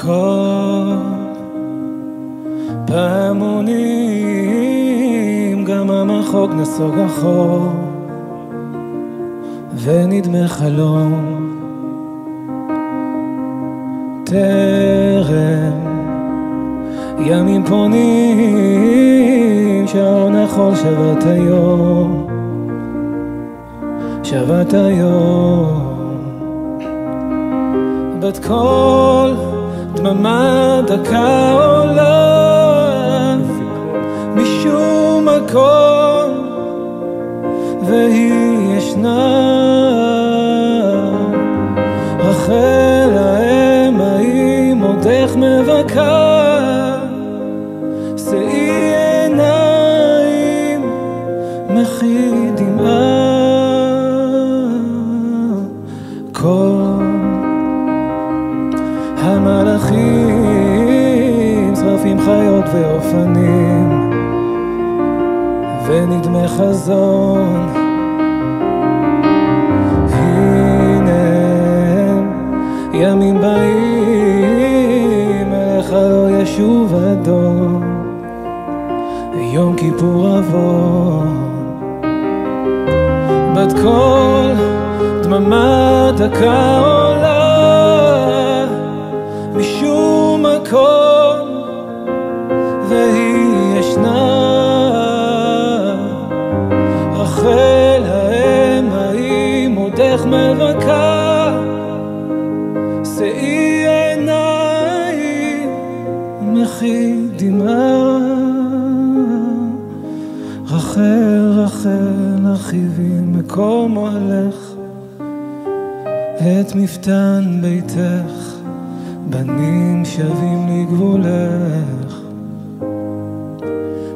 כל פעמונים גם המחוג נסוג אחור ונדמה חלום טרם ימים פונים שעון החול שבת היום שבת היום בת כל דממה דקה עולה משום מקום והיא ישנה רחל האם האם עודך מבכה שאי עיניים מחי דמעה כל המלאכים שרפים חיות ואופנים ונדמה חזון הנה הם ימים באים אליך לא ישוב אדום יום כיפור עוון בת כל דממה דקה עולה משום מקום והיא ישנה רחל האם האם עודך מבכה שאי עיניים מחי דמעה רחל רחל אחיבי מקום אוהלך את מפתן ביתך בנים שווים לגבולך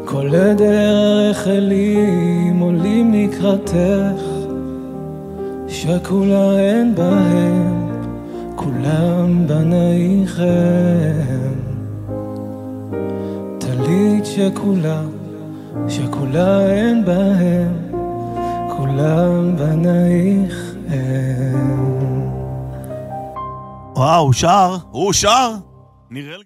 כל עדר רחלים עולים לקראתך שכולה אין בהם כולם בנייכם טלית שכולה אין בהם כולם בנייכם וואו, הוא שר, נראה לי